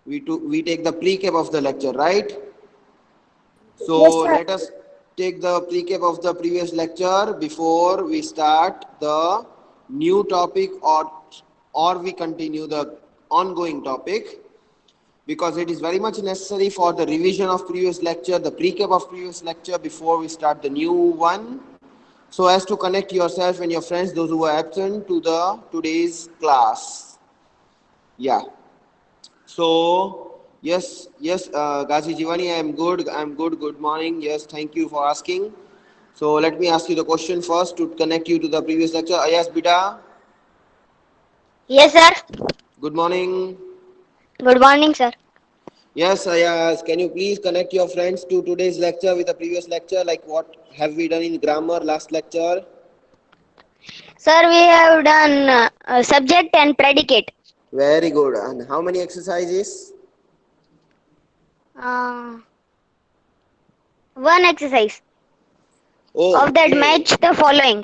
we take the pre-cap of the lecture, right? So Yes, sir. let us take the pre-cap of the previous lecture before we start the new topic, or we continue the ongoing topic, because it is very much necessary for the revision of previous lecture, the pre-cap of previous lecture before we start the new one, so as to connect yourself and your friends, those who are absent, to the today's class. Yeah. So yes, Gazi Jivani, I am good. I am good. Good morning. Yes, thank you for asking. So let me ask you the question first to connect you to the previous lecture. Ayas Bida, Yes, sir. good morning. Good morning, sir. Yes, Ayas, can you please connect your friends to today's lecture with the previous lecture? Like what have we done in grammar last lecture? Sir, we have done subject and predicate. Very good. And how many exercises? Uh, One exercise of that Okay. match the following.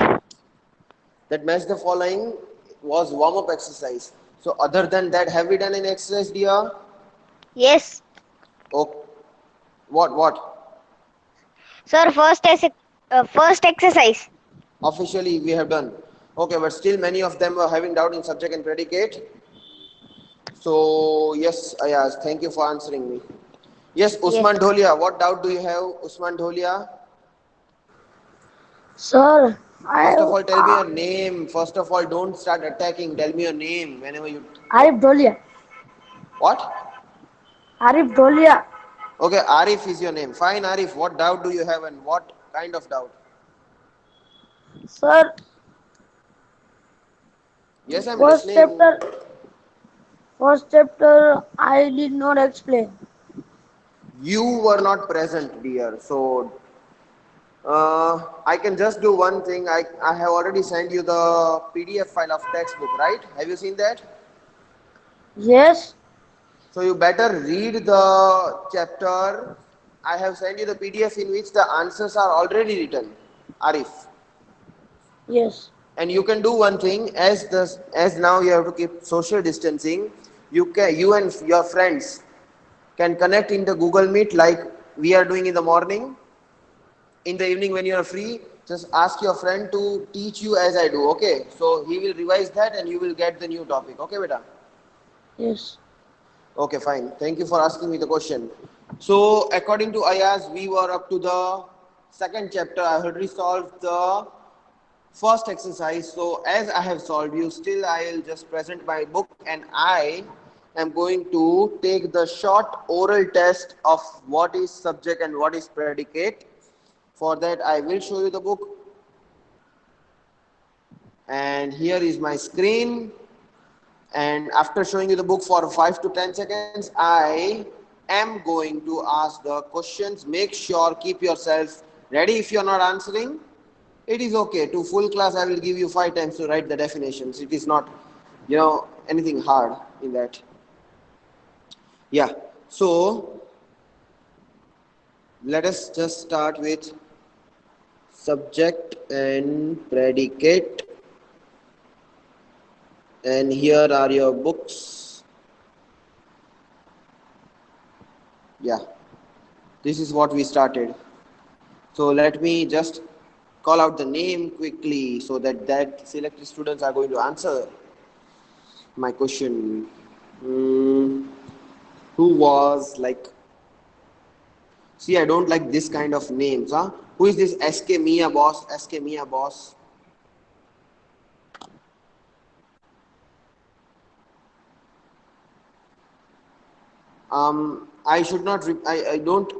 That match the following was warm up exercise. So other than that, have we done any exercise, dear? Yes, Oh, what? sir. First exercise. Officially we have done. Okay, but still many of them were having doubt in subject and predicate. So yes, Ayaz, thank you for answering me. Yes, Yes. Usman Dholia, what doubt do you have, Usman Dholia? Sir, I First of all, tell me your name. First of all, don't start attacking. Tell me your name whenever you Arif Dolia. what? Arif Dolia. Okay, Arif is your name. Fine, Arif. What doubt do you have and what kind of doubt? Sir, Yes, I'm first listening. chapter, first chapter I did not explain. You were not present, dear. So I can just do one thing. I have already sent you the PDF file of textbook, right? Have you seen that? Yes, So you better read the chapter. I have sent you the PDF in which the answers are already written, Arif. yes, And you can do one thing, as now you have to keep social distancing. You and your friends can connect in the Google Meet like we are doing in the morning. In the evening when you are free, just ask your friend to teach you as I do. Okay, so he will revise that and you will get the new topic. Okay, beta? yes. Okay, fine, thank you for asking me the question. So according to Ayaz, we were up to the second chapter. I already solved the first exercise. So as I have solved, you still I'll just present my book and I am going to take the short oral test of what is subject and what is predicate. For that I will show you the book, and here is my screen. And after showing you the book for 5 to 10 seconds, I am going to ask the questions. Make sure, keep yourself ready. If you're not answering, it is okay. To full class I will give you 5 times to write the definitions. It is not, anything hard in that. Yeah. So let us just start with subject and predicate. And here are your books. Yeah, this is what we started. So let me just call out the name quickly so that selected students are going to answer my question. Hmm, who was like? See, I don't like this kind of names, huh? Who is this SK Mia boss? SK Mia boss. I should not. I don't.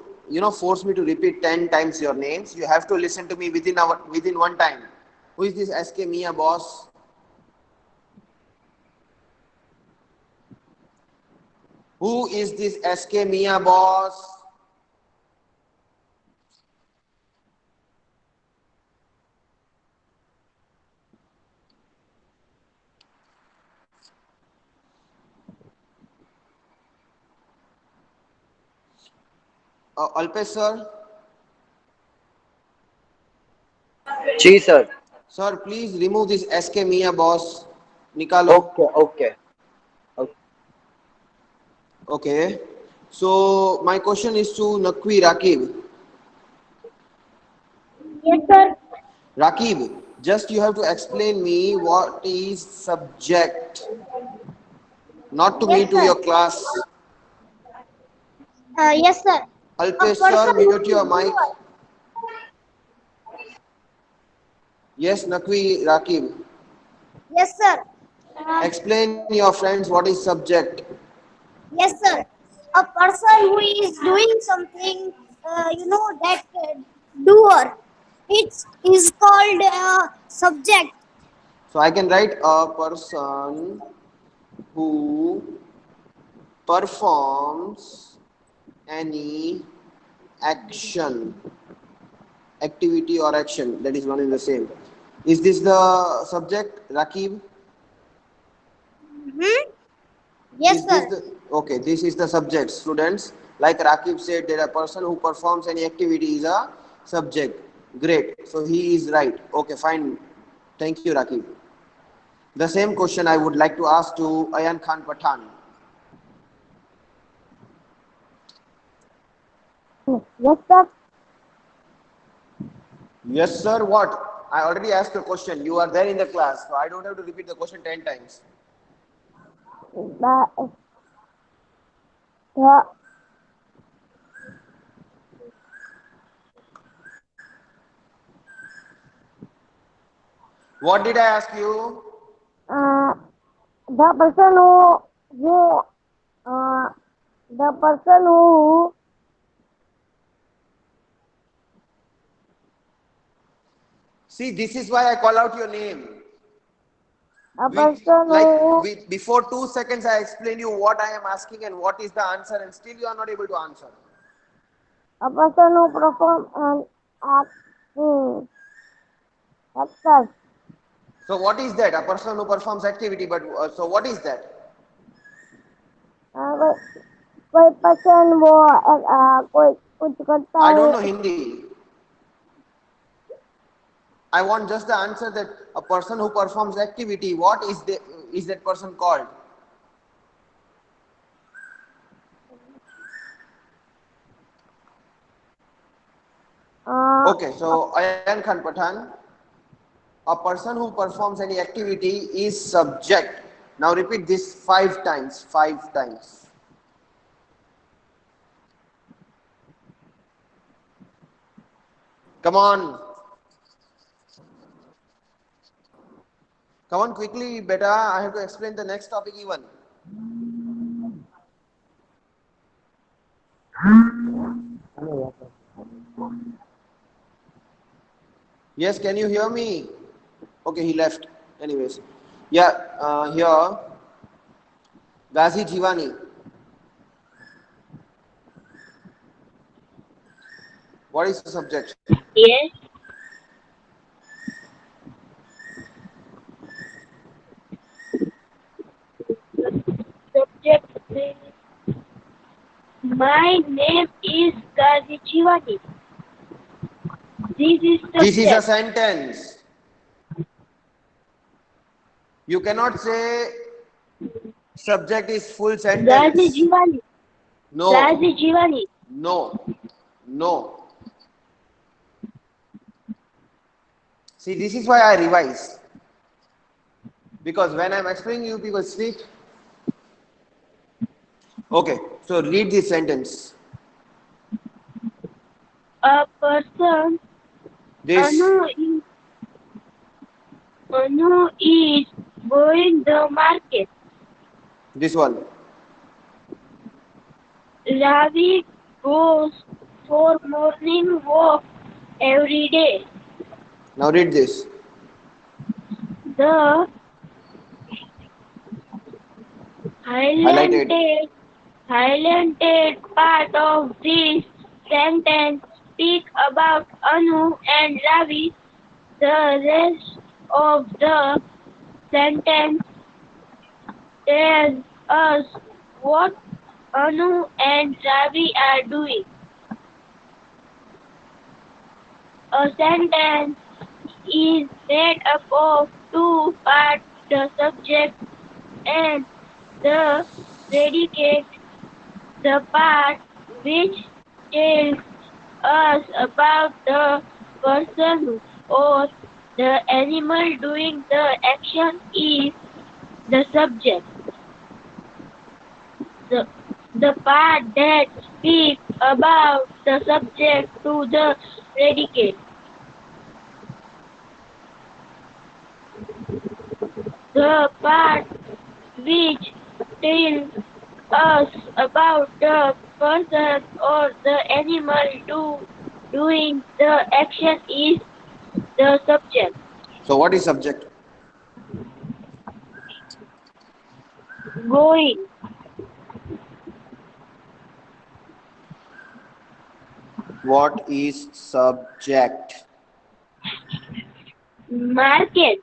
Force me to repeat 10 times your names. You have to listen to me within one time. Who is this SK Mia boss? Who is this SK Mia boss? Alpesh sir. जी sir. Sir, please remove this SK Mia boss. Nikalo. Okay, okay. Okay. So my question is to Nakwi Rakib. Yes, sir. Rakib, just you have to explain me what is subject. Not to me, Yes, to sir. your class. Yes, sir. A Alpesh sir, person who mute is your mic. doer. Yes, Nakwi Rakib. Yes, sir. Explain your friends what is subject. Yes, sir. A person who is doing something, that doer. It is called subject. So I can write a person who performs any action, activity or action. That is one and the same. Is this the subject, Rakib? Hmm? Yes, Is this sir. the okay? This is the subject, students. Like Rakib said, that a person who performs any activity is a subject. Great. So he is right. Okay, fine. Thank you, Rakib. The same question I would like to ask to Ayan Khan Pathan. Yes, sir. Yes, sir. What? I already asked the question. You are there in the class, so I don't have to repeat the question 10 times. The, the, What did I ask you? uh, the person who uh, the person who See, this is why I call out your name. a person who Before 2 seconds, I explain you what I am asking and what is the answer, and still you are not able to answer. a person who perform an act actor. So, what is that? A person who performs activity, but so what is that? कोई कोई person वो कोई कुछ करता I don't है. know Hindi. I want just the answer that a person who performs activity, what is that person called? Okay, so Ayan Khan Pathan, a person who performs any activity is subject. Now repeat this 5 times. 5 times. Come on. Come on quickly, beta. I have to explain the next topic even. Yes, can you hear me? Okay, he left. Anyways. Yeah, here, Gazi Jivani. What is the subject? Yes, subject is my name is Gazi Chivani. This is This is a subject. sentence. You cannot say subject is full Gazi sentence. Chivani. Gazi No, Chivani. no, no. See, this is why I revise. Because when I'm explaining you, people sleep. Okay, so read this sentence. A person This, Anu is, Anu is going the market. this one. Ravi goes for morning walk every day. Now read this. The Highlighted. highlighted part of this sentence speak about Anu and Ravi. The rest of the sentence tells us what Anu and Ravi are doing. A sentence is made up of two parts, the subject and the predicate. The part which tells us about the person or the animal doing the action is the subject. The, the part that speaks about the subject to the predicate. The part which tells us about the person or the animal doing the action is the subject. So what is subject? Going, What is subject? market,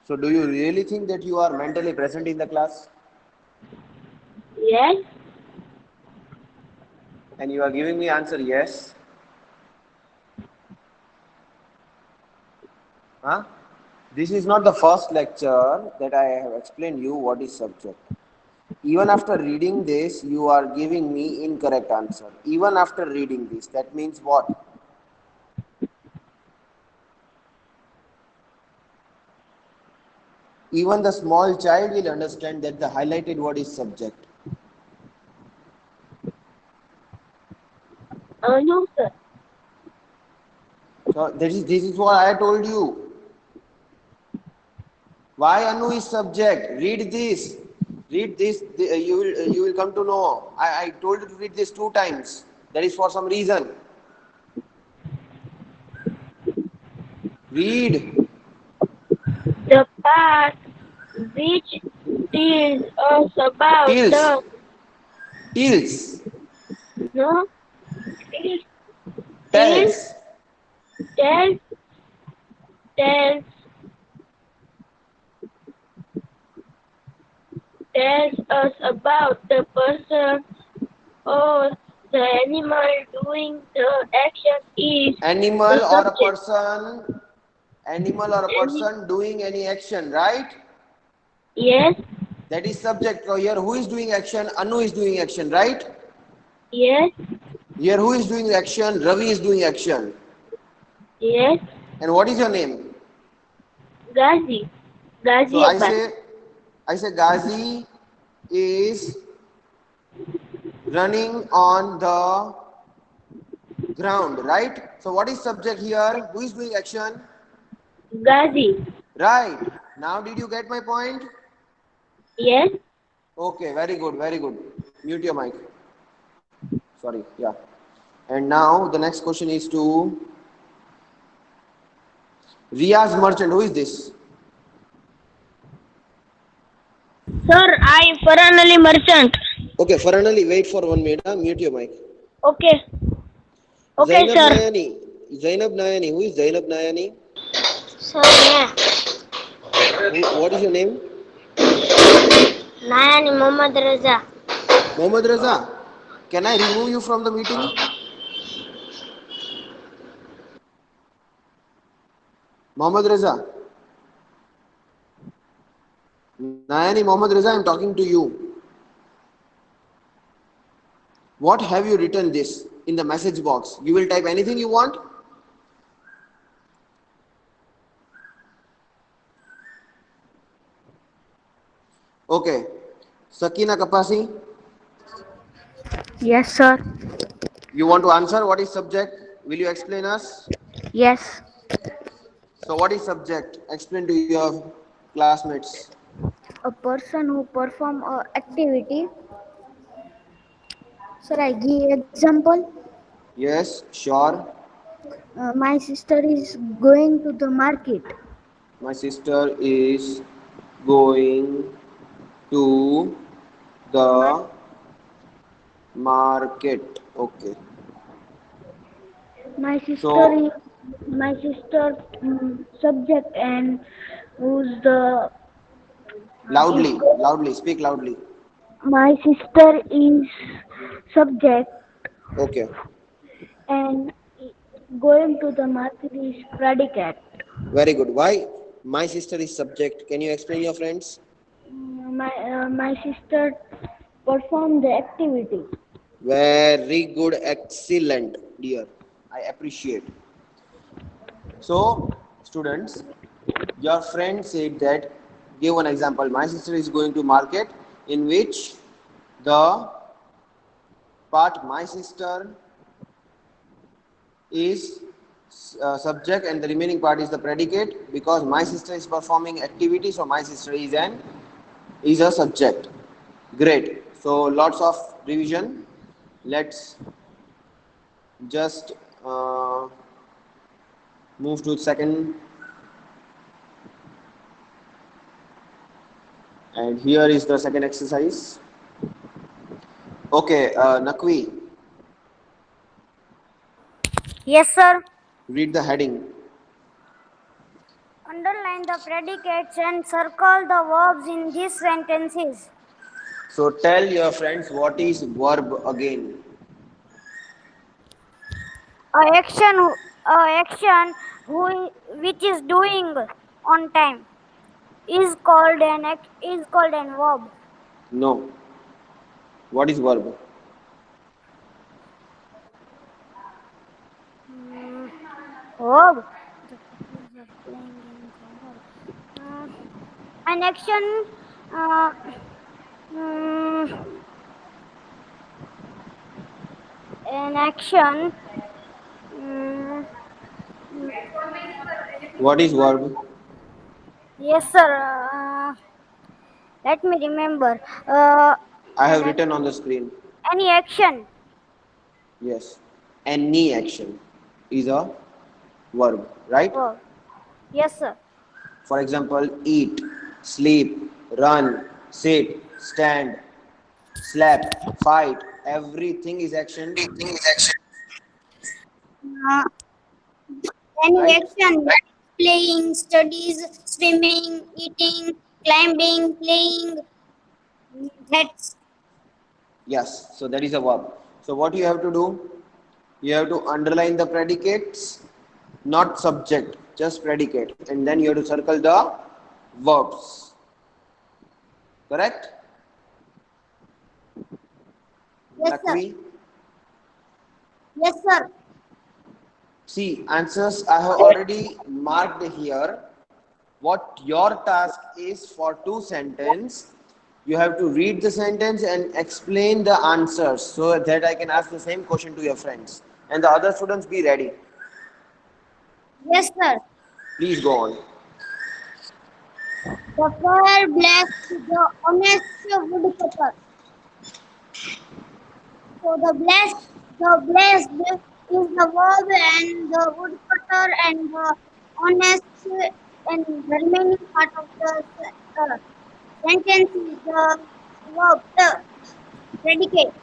So do you really think that you are mentally present in the class? yes, And you are giving me answer yes? Huh? This is not the first lecture that I have explained you what is subject. Even after reading this, you are giving me incorrect answer. Even after reading this, that means what? Even the small child will understand that the highlighted word is subject. no sir, So this is what I told you. Why Anu is subject? Read this. Read this. You will come to know. I told you to read this 2 times. That is for some reason. Read. the part which tells us about Tills. the Tills. no tells Tells. tells tells tells us about the person or the animal doing the action is the Animal or a subject. person. Animal or a Any, person doing any action, right? yes, That is subject. So here who is doing action? Anu is doing action, right? yes, Here who is doing action? Ravi is doing action. yes, And what is your name? Ghazi, So Ghazi Akbar. I say Ghazi is running on the ground, right? So what is subject here? Who is doing action? Ghazi, Right. Now did you get my point? yes, Okay, very good, very good. Mute your mic. Sorry, yeah. And now the next question is to Riaz Merchant. Who is this? sir, I Farhan Ali Merchant. Okay, Faranali, wait for 1 minute. Mute your mic. Okay, okay, Zainab sir. Nayani. Zainab Nayani. Who is Zainab Nayani? Sir, yeah. What is your name? Nayani Muhammad Raza. Mohammad Raza. Can I remove you from the meeting? Mohammad Raza. Nayani Mohammad Raza, I am talking to you. What have you written this in the message box? You will type anything you want? Okay. Sakina Kapasi, Yes, sir. you want to answer what is subject? Will you explain us? Yes. So what is subject? Explain to your classmates. A person who perform a activity. Sir, I give example. Yes, sure. My sister is going to the market. My sister is going to My, the market. Okay. my sister So is my sister subject and who's the is loudly, speak loudly. my sister is subject Okay. and going to the market is predicate. Very good. Why? My sister is subject. Can you explain your friends? My sister performed the activity. Very good, excellent, dear. I appreciate. So, students, your friend said that, give one example. My sister is going to market, in which the part my sister is subject and the remaining part is the predicate, because my sister is performing activity, so my sister is a subject. Great. So lots of revision. Let's just move to second, and here is the second exercise. Okay, Nakvi, Yes, sir. read the heading. Underline the predicates and circle the verbs in these sentences. So tell your friends what is verb again. A action which is doing on time is called an verb. No. What is verb? Hmm, Verb. The pupils are playing in ground. An action. Uh, mm, an action. mm, What is verb? yes, sir. Let me remember. I An have ac- written on the screen. any action. Yes. Any action is a verb, right? Verb. Yes, sir. For example, eat, sleep, run, sit, stand, slap, fight. Everything is action, Uh, any right? action like playing, studies, swimming, eating, climbing, playing. That's Yes. So that is a verb. So what you have to do? You have to underline the predicates, not subject, just predicate, and then you have to circle the verbs. Correct? yes, sir. Nakvi? Yes, sir. See, answers I have already marked here. What your task is for two sentence, you have to read the sentence and explain the answers so that I can ask the same question to your friends. And the other students be ready. Yes, sir. Please go on. The fair blessed the honest woodcutter. So the blessed is the verb and the woodcutter and the honest and the remaining part of the sentence is the verb, the predicate.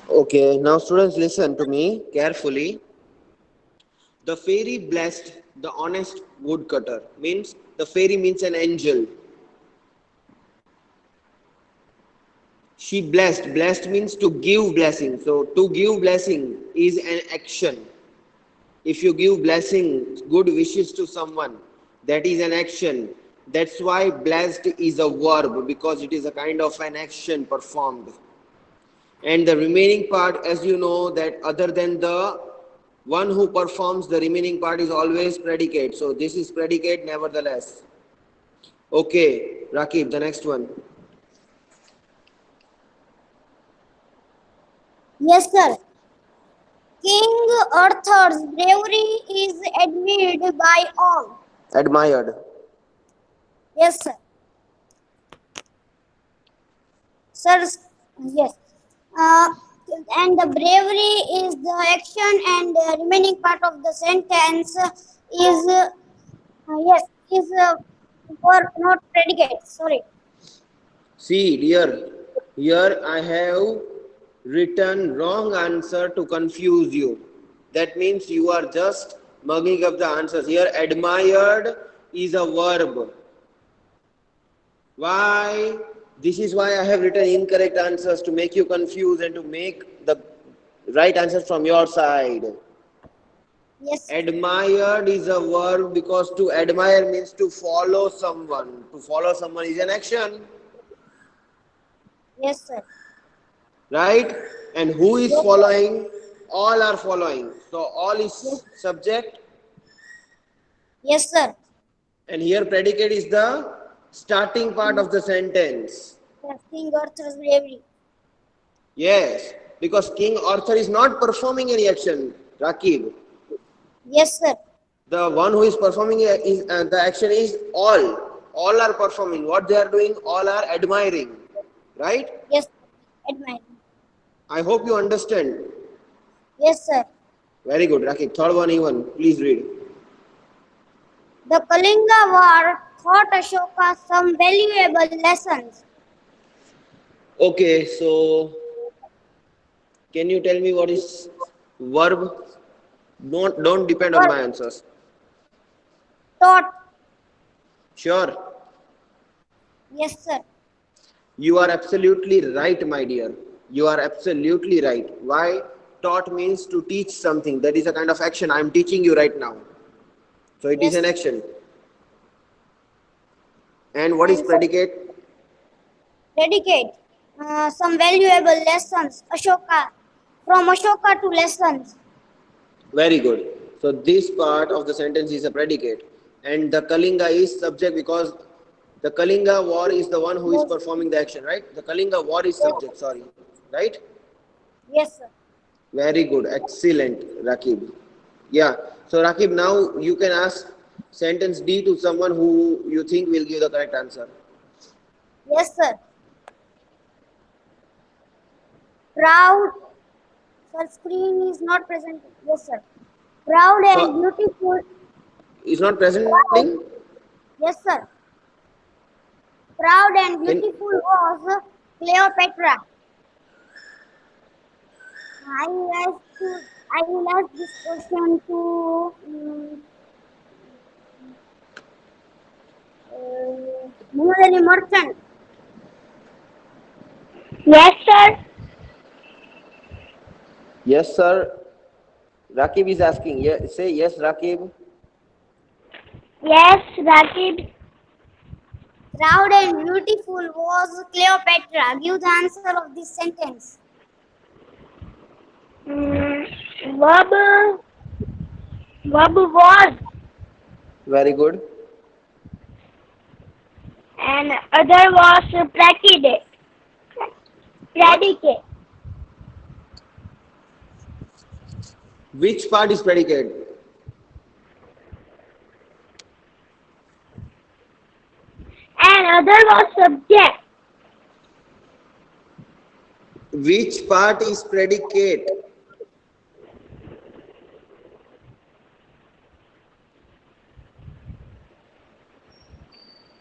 Okay, now students listen to me carefully. The fairy blessed the honest woodcutter. Means the fairy means an angel. She blessed. Blessed means to give blessing. So to give blessing is an action. If you give blessing, good wishes to someone, that is an action. That's why blessed is a verb, because it is a kind of an action performed. And the remaining part, as you know, that other than the one who performs, the remaining part is always predicate. So this is predicate nevertheless. Okay, Rakib, the next one. Yes, sir. King Arthur's bravery is admired by all. Admired. Yes, sir. Sir, yes. Uh, and the bravery is the action, and the remaining part of the sentence is yes is for not predicate. Sorry. See, dear, here I have written wrong answer to confuse you. That means you are just mugging up the answers. Here, admired is a verb. Why? This is why I have written incorrect answers, to make you confused and to make the right answers from your side. Yes, sir. Admired is a verb because to admire means to follow someone. To follow someone is an action, Yes, sir. right? And who is Yes, sir. following? All are following. So all Yes, is subject, yes, sir. and here predicate is the starting part of the sentence. King Arthur's bravery. Yes, because King Arthur is not performing any action, Rakib. Yes, sir. The one who is performing is the action is all. All are performing. What they are doing, all are admiring. Right? Yes, sir. Admire. I hope you understand. Yes, sir. Very good, Rakib. Third one, even. Please read. The Kalinga War taught Ashoka some valuable lessons. Okay, so can you tell me what is verb? Don't depend on War my answers. taught. Sure. Yes, sir. You are absolutely right, my dear. You are absolutely right. Why? Taught means to teach something. That is a kind of action. I am teaching you right now. So it is Yes, an sir. action. And what is And some predicate? dedicate some valuable lessons. Ashoka. From Ashoka to lessons. Very good. So this part of the sentence is a predicate. And the Kalinga is subject because the Kalinga war is the one who is Yes, performing the action, right? The Kalinga war is yes, subject, sorry. Right? yes, sir. Very good. Excellent, Rakib. Yeah. So Rakib, now you can ask sentence D to someone who you think will give the correct answer. Yes, sir. Proud. Sir, screen is not present. Yes, sir. Proud and So beautiful. is not presenting? Proud. Yes, sir. Proud and Can beautiful was Cleopatra. I will ask to, I will ask this question to Muhammad Ali Merchant. Yes, sir. yes, sir. Rakib is asking. Yeah, say yes, Rakib. Yes, Rakib. Proud and beautiful was Cleopatra. Give the answer of this sentence. Verb, verb was, Very good. and other was predicate. What? Predicate. Which part is predicate? And other was subject. Which part is predicate?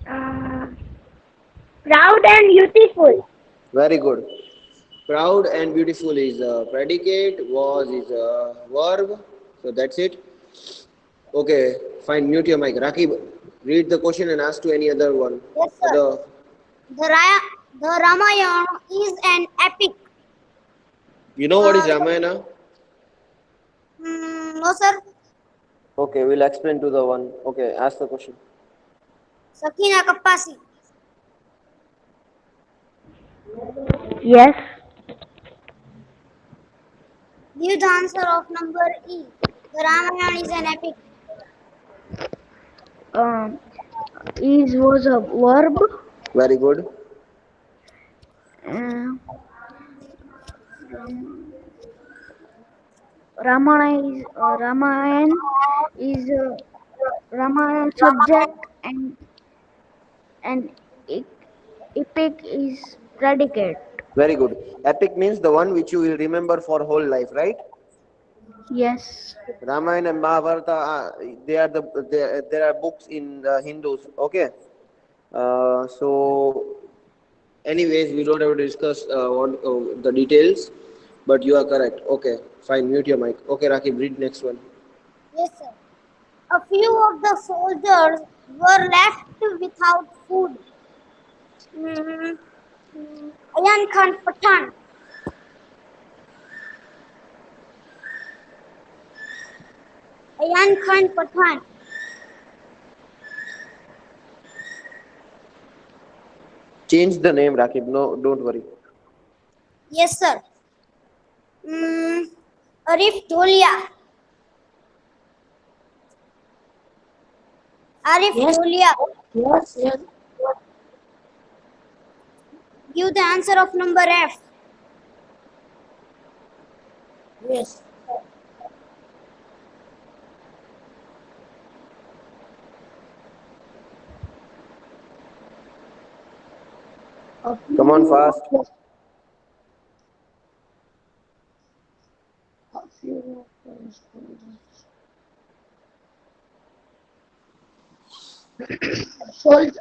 Uh, Proud and beautiful. Very good. Proud and beautiful is a predicate. Was is a verb. So that's it. Okay, fine. Mute your mic. Rakib, read the question and ask to any other one. Yes, sir. Other. The Ramayana is an epic. You know what is Uh, Ramayana? no, sir. Okay, we'll explain to the one. Okay, ask the question. Sakina Kapasi. Yes. Give the answer of number E. The Ramayana is an epic. Um, is was a verb. Very good. Uh, Ramayan is Ramayan subject and e- epic is predicate. Very good. Epic means the one which you will remember for whole life, right? Yes. Ramayana and Mahabharata, they are there are books in the Hindus. Okay. So, anyways, we don't have to discuss the details, but you are correct. Okay, fine. Mute your mic. Okay, Rakib, read next one. Yes, sir. A few of the soldiers were left without food. Mm, Ayan Khan Pathan. Ayan Khan Pathan. Change the name, Rakib. No, don't worry. Yes, sir. Mm, Arif Dolia. Arif Yes. Dolia. Yes. Yes. Give the answer of number F. Yes. A Come on, few fast. of the- a few of the soldiers.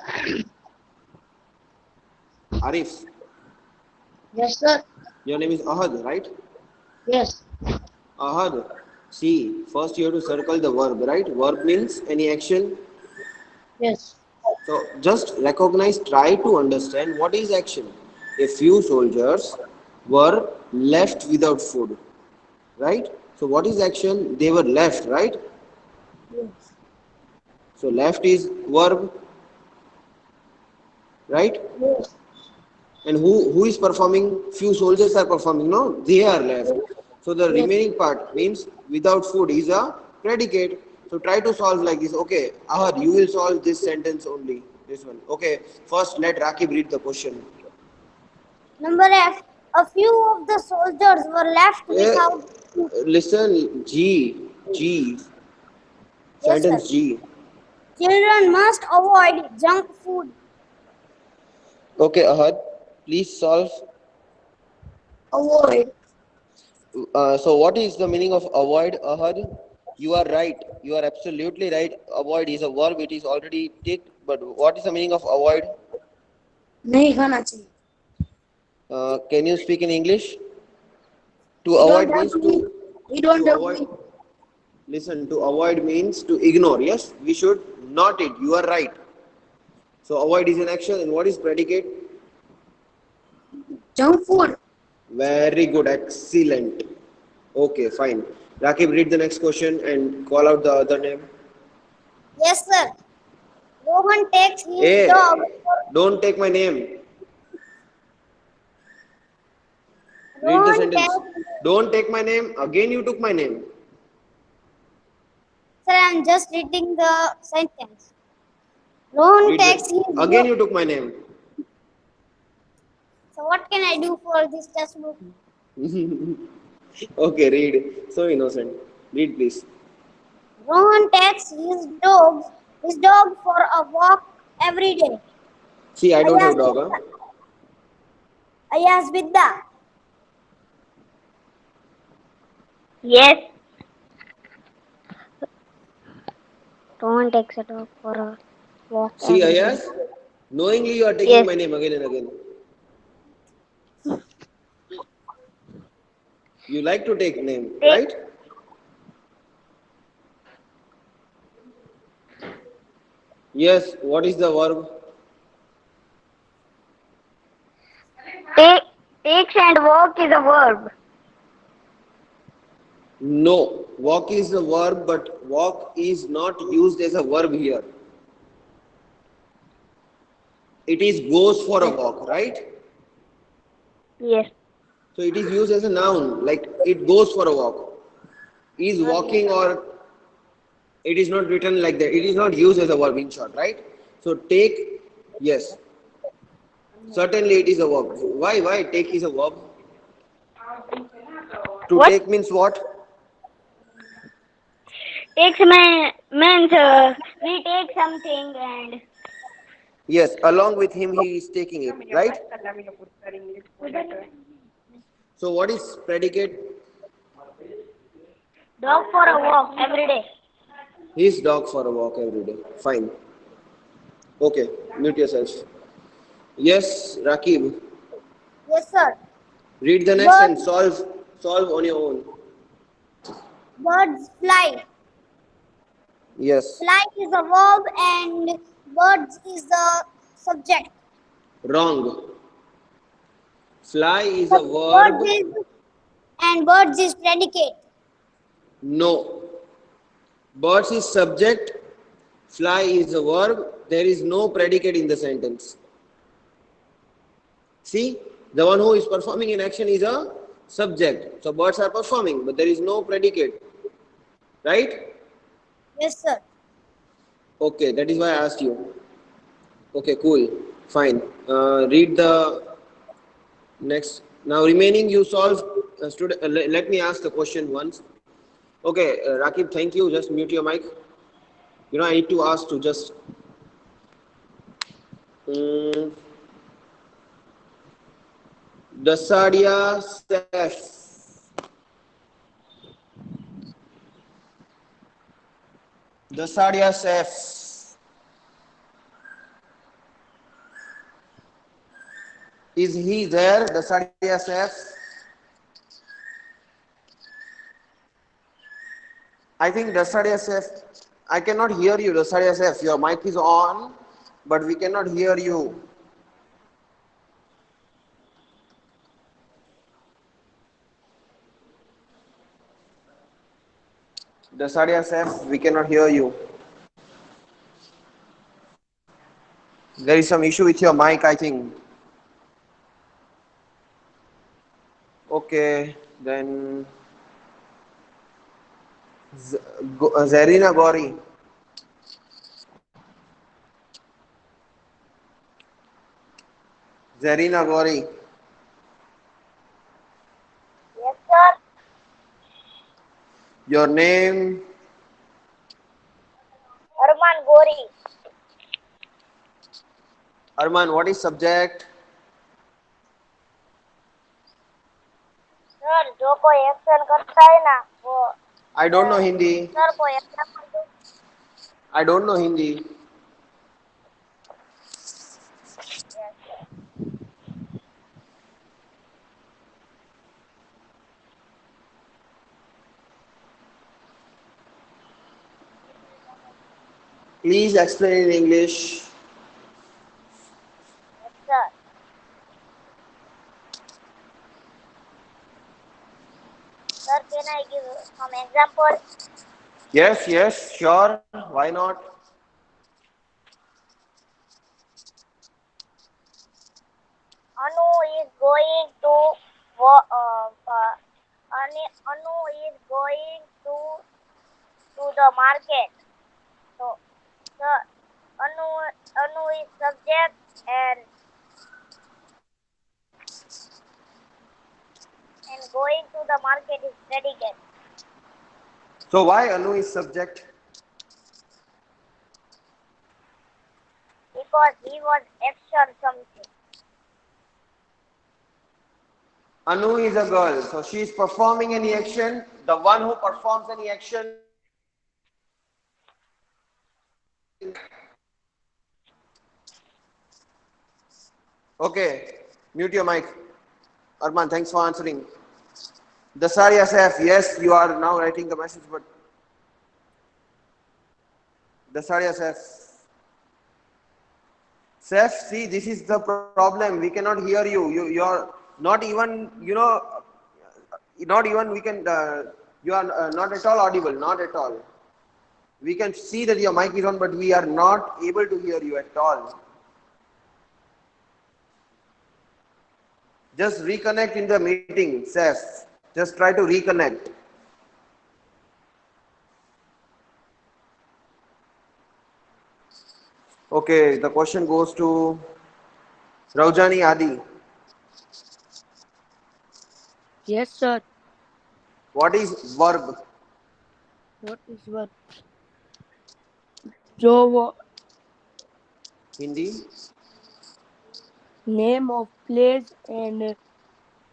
Arif, Yes, sir. your name is Ahad, right? Yes. Ahad. See, first you have to circle the verb, right? Verb means any action. Yes. So just recognize, try to understand what is action. A few soldiers were left without food, right? So what is action? They were left, right? Yes. So left is verb, right? Yes. And who is performing? Few soldiers are performing. No, they are left. So the Yes. remaining part means without food is a predicate. So try to solve like this. Okay, Ahad, you will solve this sentence only. This one. Okay. First, let Rakib read the question. Number F. A few of the soldiers were left Eh, without food. listen, G, Yes, sir. sentence G. Children must avoid junk food. Okay, Ahad, please solve. Avoid. So what is the meaning of avoid, Ahad? You are right. You are absolutely right. Avoid is a verb. It is already ticked. But what is the meaning of avoid? नहीं खाना चाहिए. Can you speak in English? To We don't avoid have means to eat. We don't to have to avoid. eat. Listen, to avoid means to ignore. Yes, we should not eat. You are right. So avoid is an action, and what is predicate? Junk food. Very good, excellent. Okay, fine. Rakib, read the next question and call out the other name. Yes, sir. Rohan takes his dog. Hey, don't take my name. Read the Rohan sentence. takes. Don't take my name. Again, you took my name. Sir, I'm just reading the sentence. Rohan Read takes his the. Again, dog. you took my name. So what can I do for this textbook? Okay, read. So innocent. Read, please. Rohan takes his dog for a walk every day. See, I don't have Ayaz dog, huh? Vidda. Ayaz Vidda. Yes. Rohan takes a dog for a walk See, every day. Ayas, knowingly you are taking Yes. my name again and again. You like to take name, Take right? Yes. What is the verb? take takes and walk is a verb. No. Walk is the verb, but walk is not used as a verb here. It is goes for a walk, right? Yes. So it is used as a noun, like it goes for a walk. Is walking, or it is not written like that. It is not used as a verb in short, right? So take, yes. Certainly it is a verb. Why? Why take is a verb? To What? take means what? Takes means we take something and Yes, along with him he is taking it, right? So what is predicate? dog for a walk every day. His dog for a walk every day. Fine. Okay, mute yourself. Yes, Rakib. Yes, sir. Read the next and Birds, solve on your own. birds fly. Yes. Fly is a verb and birds is the subject. Wrong. Fly is a So birds verb. is and birds is predicate. No. Birds is subject, fly is a verb. There is no predicate in the sentence. See, the one who is performing in action is a subject. So birds are performing, but there is no predicate. Right? Yes, sir. Okay, that is why I asked you. Okay, cool. Fine. Read the next. Now remaining you solve. Student, let me ask the question once. Okay, Rakib, thank you. Just mute your mic. You know, I need to ask to just. Um, Dasadia Sef. Dasadia Sef. Is he there? Dasadia Sef. I think Dasadia Sef. I cannot hear you, Dasadia Sef. Your mic is on, but we cannot hear you. Dasadia Sef, we cannot hear you. There is some issue with your mic, I think. Okay, then Zarina Gori. Zarina Gori. Yes, sir. Your name? Arman Gori. Arman, what is subject? Sir जो कोई action करता है ना वो I don't know Hindi. Sir कोई example दो. I don't know Hindi. Yes, sir. Please explain in English. Yes, sir. Sir, can I give some example? Yes, yes, sure. Why not? Anu is going to wo- uh, uh, Anu is going to the market. So, sir, Anu is subject and going to the market is predicate So why Anu is subject? because he was action something. Anu is a girl, so she is performing any action. The one who performs any action. Okay, mute your mic. Arman, thanks for answering. Dasari Asaf, yes, you are now writing the message, but Dasari Asaf. Seth, see, this is the problem. We cannot hear you. You're not even, not even we can, you are not at all audible, not at all. We can see that your mic is on, but we are not able to hear you at all. Just reconnect in the meeting, Seth. Just try to reconnect. Okay, the question goes to Raujani Adi. Yes, sir. What is verb? What is verb? जो Hindi? name of place and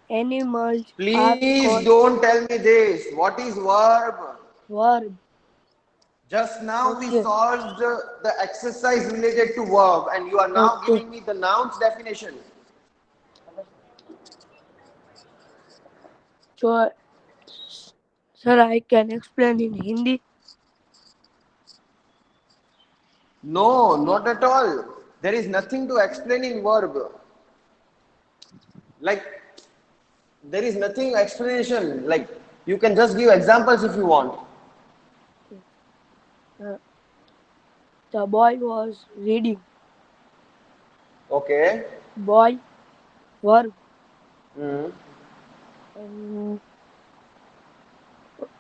animals are Please called don't tell me this. What is verb? verb. Just now we Okay. solved the exercise related to verb and you are now Okay. giving me the noun's definition. So, sir, I can explain in Hindi. No, not at all. There is nothing to explain in verb. Like, there is nothing explanation. Like, you can just give examples if you want. Uh, the boy was reading. Okay. Boy, verb, Hmm. and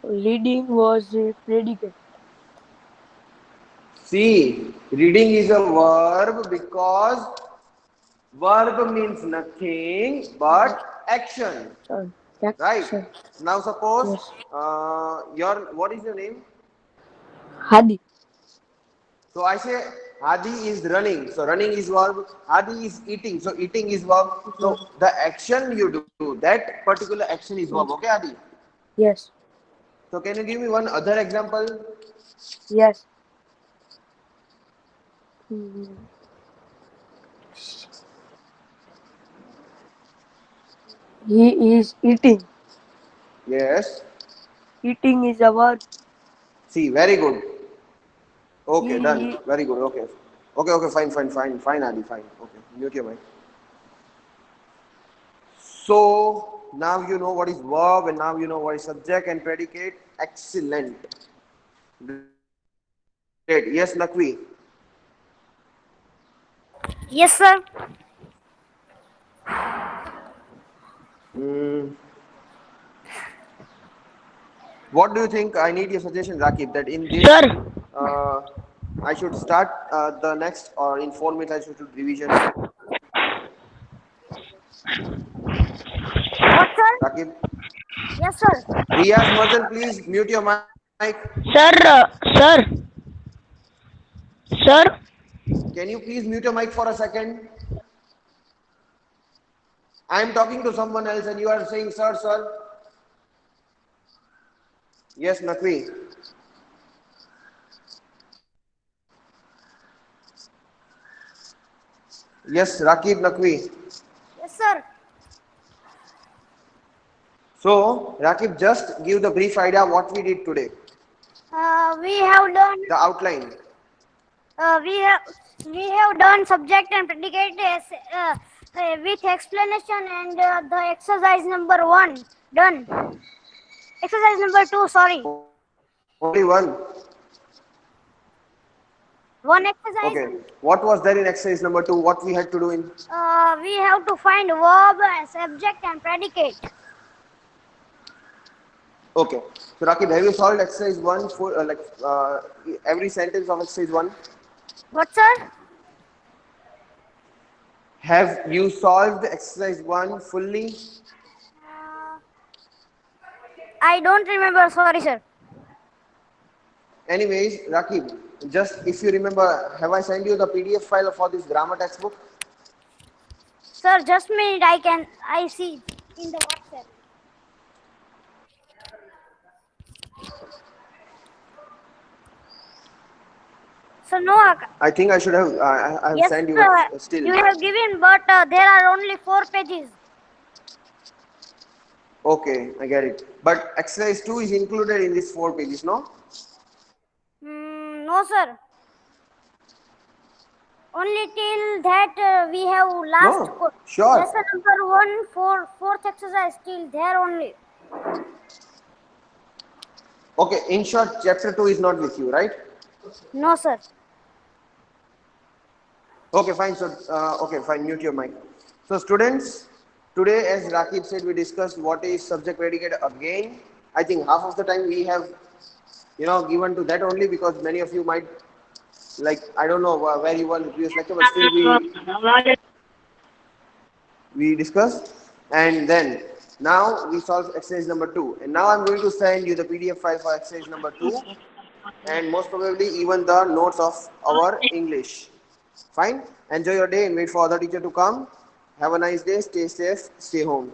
reading was a predicate. See, reading is a verb because verb means nothing but action. Uh, Right. action. Now suppose Yes. your what is your name? Hadi. So I say Hadi is running. So running is verb. Hadi is eating. So eating is verb. So the action you do, that particular action is verb. Okay, Yes. Hadi. Yes. So can you give me one other example? Yes. Mm, he is eating. Yes. Eating is a verb. See, very good. Okay, done. He Very good. Okay. Okay, okay, fine, Adi, fine. Okay, mute your mic. So now you know what is verb and now you know what is subject and predicate. Excellent. Great. Yes, Nakvi. Yes, sir. Mm, what do you think? I need your suggestion, Rakib, that in this Sir, uh, I should start the next or in 4 minutes I should do revision. What, sir? Rakib. Yes, sir. Riaz Madan, please mute your mic. sir, sir, sir, Can you please mute your mic for a second? I am talking to someone else and you are saying, sir, sir. Yes, Nakvi. Yes, Rakib Nakvi. Yes, sir. So, Rakib, just give the brief idea what we did today, We have done. the outline. Uh, we have we have done subject and predicate with explanation and the exercise number one done. Exercise number two. Sorry, Only one. one exercise. Okay. What was there in exercise number two? What we had to do in? We have to find verb, subject, and predicate. Okay. So, Rakib, have you solved exercise one for every sentence of exercise one? What, sir? Have you solved exercise one fully? Uh, I don't remember. Sorry, sir. Anyways, Rakib, just if you remember, have I sent you the PDF file for this grammar textbook? Sir, just a minute. I see in the WhatsApp. So no. I think I should have. I have Yes, sent you, but still. you have given, but there are only 4 pages. Okay, I get it. But exercise 2 is included in these 4 pages, no? No, sir. Only till that we have last No, sure. lesson number one for fourth exercise till there only. Okay, in short, chapter 2 is not with you, right? No, sir. Okay, fine. So, okay, fine. Mute your mic. So, students, today, as Rakib said, we discussed what is subject predicate again. I think half of the time we have, given to that only because many of you might, like, I don't know where you were in the previous lecture, but still we discussed. And then, now we solve exercise number 2. And now I'm going to send you the PDF file for exercise number 2 and most probably even the notes of our English. Fine. Enjoy your day and wait for other teacher to come. Have a nice day. Stay safe. Stay home.